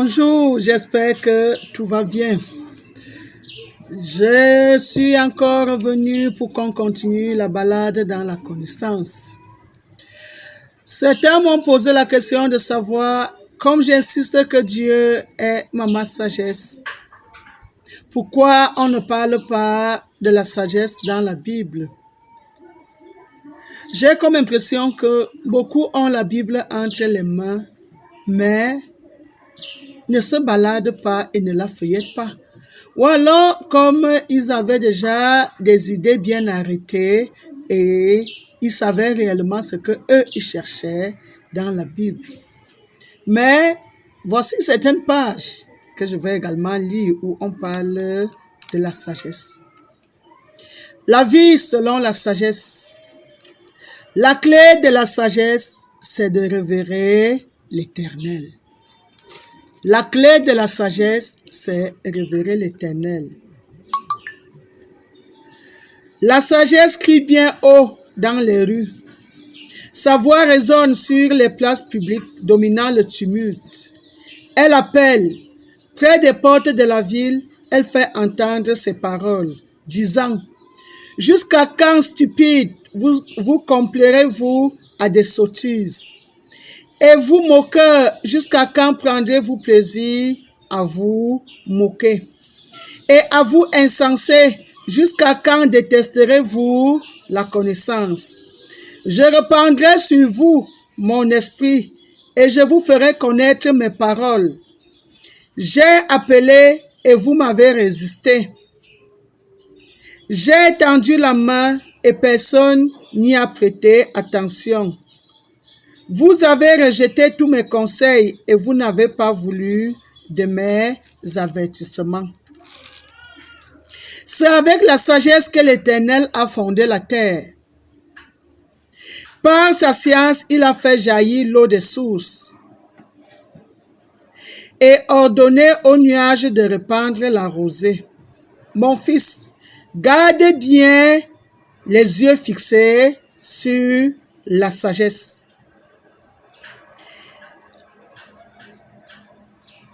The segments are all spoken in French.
Bonjour, j'espère que tout va bien. Je suis encore revenu pour qu'on continue la balade dans la connaissance. Certains m'ont posé la question de savoir, comme j'insiste que Dieu est ma sagesse, pourquoi on ne parle pas de la sagesse dans la Bible? J'ai comme impression que beaucoup ont la Bible entre les mains, mais ne se baladent pas et ne la feuillettent pas. Ou alors, comme ils avaient déjà des idées bien arrêtées et ils savaient réellement ce que eux ils cherchaient dans la Bible. Mais voici certaines pages que je vais également lire où on parle de la sagesse. La vie selon la sagesse. La clé de la sagesse, c'est de révérer l'Éternel. La clé de la sagesse, c'est révérer l'Éternel. La sagesse crie bien haut dans les rues. Sa voix résonne sur les places publiques, dominant le tumulte. Elle appelle. Près des portes de la ville, elle fait entendre ses paroles, disant: « Jusqu'à quand, stupide, vous complairez-vous à des sottises? Et vous, moqueurs, jusqu'à quand prendrez-vous plaisir à vous moquer? Et à vous, insensés, jusqu'à quand détesterez-vous la connaissance? Je répandrai sur vous mon esprit, et je vous ferai connaître mes paroles. J'ai appelé, et vous m'avez résisté. J'ai étendu la main, et personne n'y a prêté attention. Vous avez rejeté tous mes conseils et vous n'avez pas voulu de mes avertissements. C'est avec la sagesse que l'Éternel a fondé la terre. Par sa science, il a fait jaillir l'eau des sources et ordonné aux nuages de répandre la rosée. Mon fils, garde bien les yeux fixés sur la sagesse.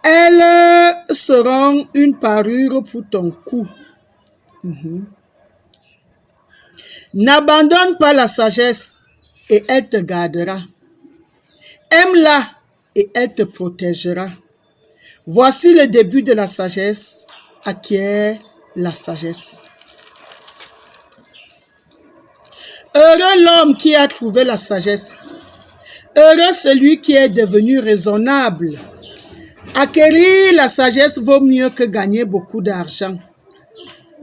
Elles seront une parure pour ton cou. N'abandonne pas la sagesse et elle te gardera. Aime-la et elle te protégera. Voici le début de la sagesse. Acquiert la sagesse. Heureux l'homme qui a trouvé la sagesse. Heureux celui qui est devenu raisonnable. Acquérir la sagesse vaut mieux que gagner beaucoup d'argent.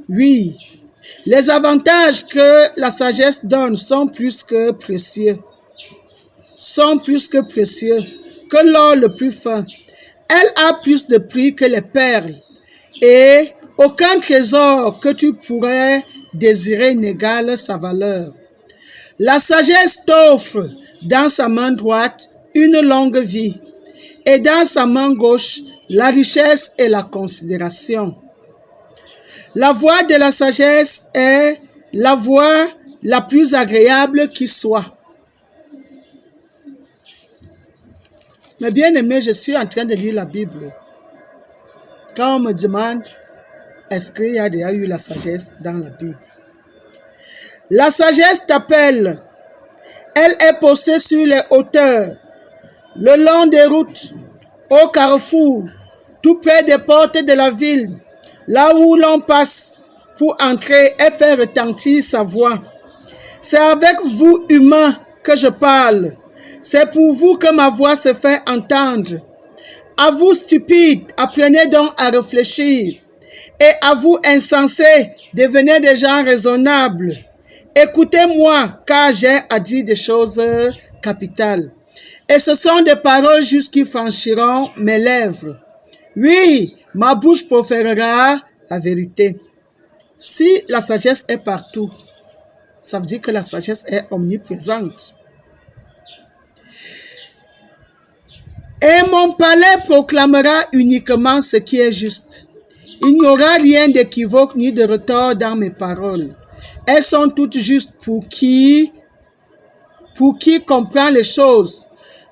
Oui, les avantages que la sagesse donne sont plus que précieux. Que l'or le plus fin. Elle a plus de prix que les perles. Et aucun trésor que tu pourrais désirer n'égale sa valeur. La sagesse t'offre dans sa main droite une longue vie. Et dans sa main gauche, la richesse et la considération. La voie de la sagesse est la voie la plus agréable qui soit. Mais bien aimé, je suis en train de lire la Bible. Quand on me demande, est-ce qu'il y a déjà eu la sagesse dans la Bible? La sagesse t'appelle. Elle est postée sur les hauteurs, le long des routes, au carrefour, tout près des portes de la ville, là où l'on passe pour entrer et faire retentir sa voix. C'est avec vous, humains, que je parle. C'est pour vous que ma voix se fait entendre. À vous, stupides, apprenez donc à réfléchir. Et à vous, insensés, devenez des gens raisonnables. Écoutez-moi, car j'ai à dire des choses capitales. Et ce sont des paroles justes qui franchiront mes lèvres. Oui, ma bouche proférera la vérité. Si la sagesse est partout, ça veut dire que la sagesse est omniprésente. Et mon palais proclamera uniquement ce qui est juste. Il n'y aura rien d'équivoque ni de retort dans mes paroles. Elles sont toutes justes pour qui comprend les choses.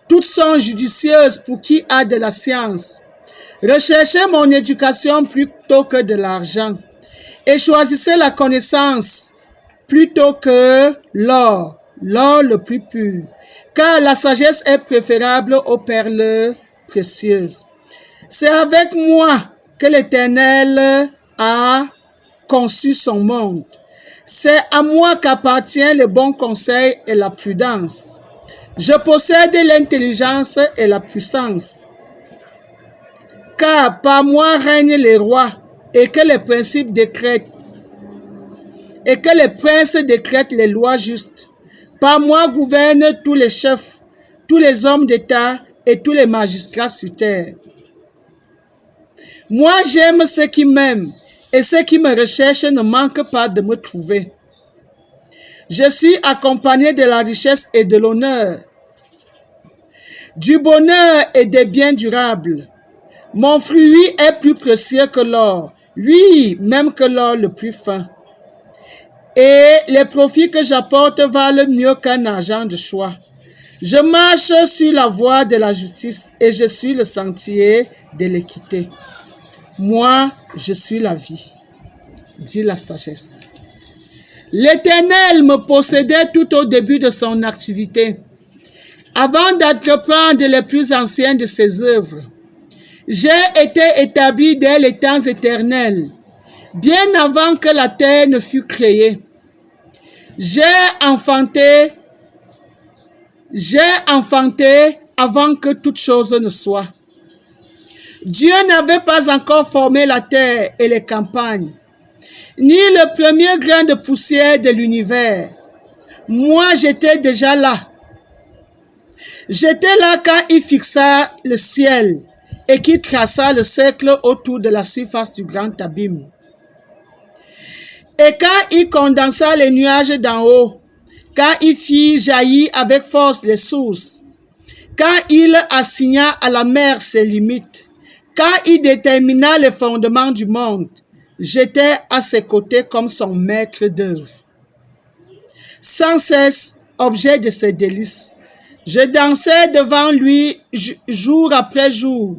Toutes sont judicieuses pour qui a de la science. Recherchez mon éducation plutôt que de l'argent et choisissez la connaissance plutôt que l'or, l'or le plus pur, car la sagesse est préférable aux perles précieuses. C'est avec moi que l'Éternel a conçu son monde. C'est à moi qu'appartient le bon conseil et la prudence. Je possède l'intelligence et la puissance. Car par moi règnent les rois et que les principes décrètent et que les princes décrètent les lois justes. Par moi gouvernent tous les chefs, tous les hommes d'État et tous les magistrats sur terre. Moi j'aime ceux qui m'aiment et ceux qui me recherchent ne manquent pas de me trouver. Je suis accompagné de la richesse et de l'honneur, du bonheur et des biens durables. Mon fruit est plus précieux que l'or, oui, même que l'or le plus fin. Et les profits que j'apporte valent mieux qu'un argent de choix. Je marche sur la voie de la justice et je suis le sentier de l'équité. Moi, je suis la vie, dit la sagesse. L'Éternel me possédait tout au début de son activité, avant d'entreprendre les plus anciennes de ses œuvres. J'ai été établi dès les temps éternels, bien avant que la terre ne fût créée. J'ai enfanté avant que toute chose ne soit. Dieu n'avait pas encore formé la terre et les campagnes, ni le premier grain de poussière de l'univers. Moi, j'étais déjà là. J'étais là quand il fixa le ciel et qui traça le cercle autour de la surface du grand abîme. Et quand il condensa les nuages d'en haut, quand il fit jaillir avec force les sources, quand il assigna à la mer ses limites, quand il détermina les fondements du monde, j'étais à ses côtés comme son maître d'œuvre. Sans cesse, objet de ses délices, je dansais devant lui jour après jour.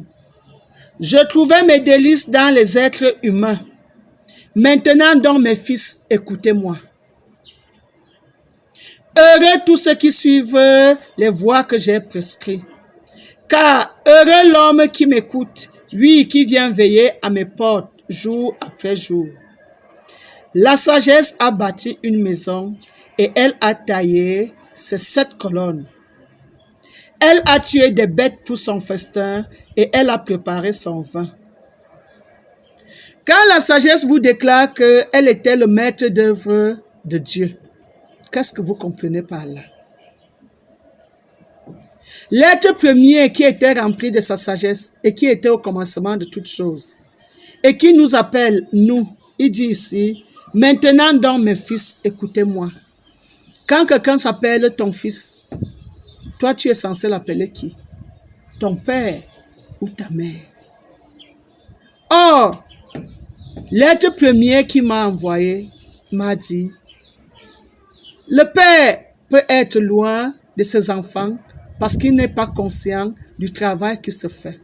Je trouvais mes délices dans les êtres humains. Maintenant donc, mes fils, écoutez-moi. Heureux tous ceux qui suivent les voies que j'ai prescrites. Car heureux l'homme qui m'écoute, lui qui vient veiller à mes portes jour après jour. La sagesse a bâti une maison et elle a taillé ses 7 colonnes. Elle a tué des bêtes pour son festin et elle a préparé son vin. Quand la sagesse vous déclare qu'elle était le maître d'œuvre de Dieu, qu'est-ce que vous comprenez par là? L'être premier qui était rempli de sa sagesse et qui était au commencement de toutes choses et qui nous appelle, nous, il dit ici, maintenant donc mes fils, écoutez-moi. Quand quelqu'un s'appelle ton fils, toi tu es censé l'appeler qui? Ton père ou ta mère? Or, l'être premier qui m'a envoyé m'a dit, le père peut être loin de ses enfants parce qu'il n'est pas conscient du travail qui se fait.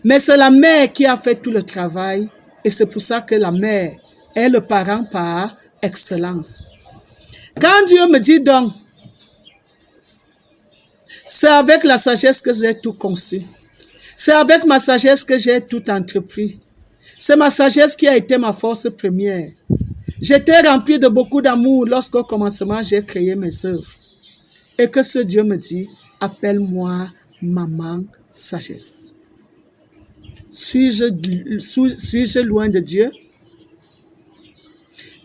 Mais c'est la mère qui a fait tout le travail et c'est pour ça que la mère est le parent par excellence. Quand Dieu me dit donc, c'est avec la sagesse que j'ai tout conçu. C'est avec ma sagesse que j'ai tout entrepris. C'est ma sagesse qui a été ma force première. J'étais rempli de beaucoup d'amour lorsqu'au commencement j'ai créé mes œuvres. Et que ce Dieu me dit, appelle-moi maman sagesse. Suis-je loin de Dieu?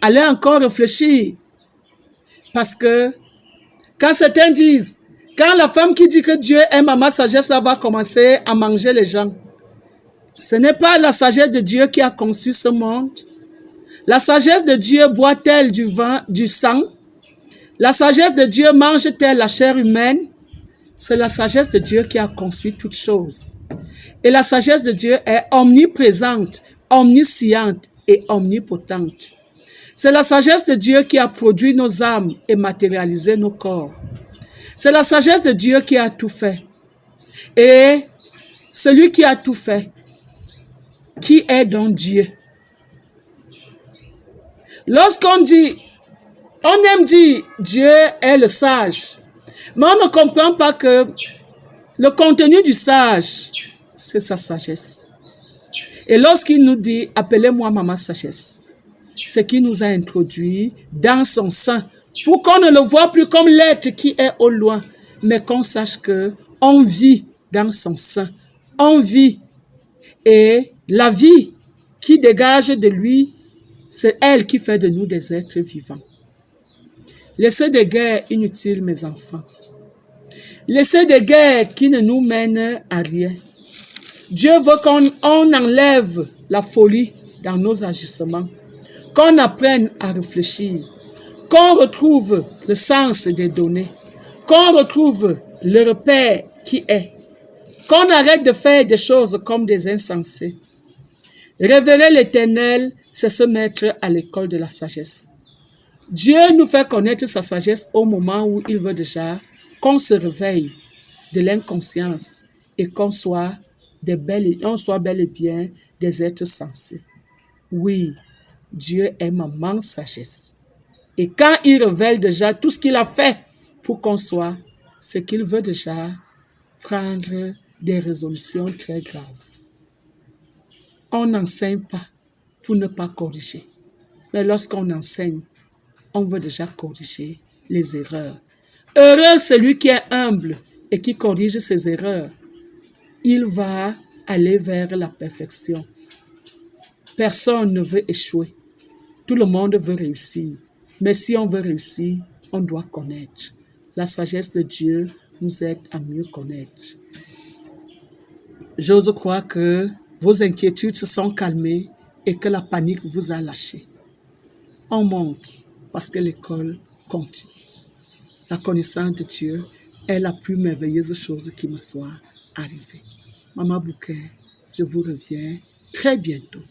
Allez encore réfléchir. Parce que quand certains disent, quand la femme qui dit que Dieu est maman sagesse, elle va commencer à manger les gens. Ce n'est pas la sagesse de Dieu qui a conçu ce monde. La sagesse de Dieu boit-elle du vin, du sang? La sagesse de Dieu mange-t-elle la chair humaine? C'est la sagesse de Dieu qui a conçu toutes choses. Et la sagesse de Dieu est omniprésente, omnisciente et omnipotente. C'est la sagesse de Dieu qui a produit nos âmes et matérialisé nos corps. C'est la sagesse de Dieu qui a tout fait. Et celui qui a tout fait, qui est donc Dieu. Lorsqu'on dit, on aime dire Dieu est le sage, mais on ne comprend pas que le contenu du sage, c'est sa sagesse. Et lorsqu'il nous dit, appelez-moi maman sagesse, c'est qu'il nous a introduit dans son sein pour qu'on ne le voit plus comme l'être qui est au loin, mais qu'on sache qu'on vit dans son sein. On vit et la vie qui dégage de lui, c'est elle qui fait de nous des êtres vivants. Laissez des guerres inutiles, mes enfants. Laissez des guerres qui ne nous mènent à rien. Dieu veut qu'on enlève la folie dans nos agissements, qu'on apprenne à réfléchir, qu'on retrouve le sens des données, qu'on retrouve le repère qui est, qu'on arrête de faire des choses comme des insensés. Révéler l'Éternel, c'est se mettre à l'école de la sagesse. Dieu nous fait connaître sa sagesse au moment où il veut déjà qu'on se réveille de l'inconscience et qu'on soit bel et bien des êtres sensés. Oui, Dieu est maman sagesse. Et quand il révèle déjà tout ce qu'il a fait pour qu'on soit, c'est qu'il veut déjà prendre des résolutions très graves. On n'enseigne pas pour ne pas corriger. Mais lorsqu'on enseigne, on veut déjà corriger les erreurs. Heureux celui qui est humble et qui corrige ses erreurs. Il va aller vers la perfection. Personne ne veut échouer. Tout le monde veut réussir. Mais si on veut réussir, on doit connaître. La sagesse de Dieu nous aide à mieux connaître. J'ose croire que vos inquiétudes se sont calmées et que la panique vous a lâché. On monte parce que l'école continue. La connaissance de Dieu est la plus merveilleuse chose qui me soit arrivée. Maman Bouquet, je vous reviens très bientôt.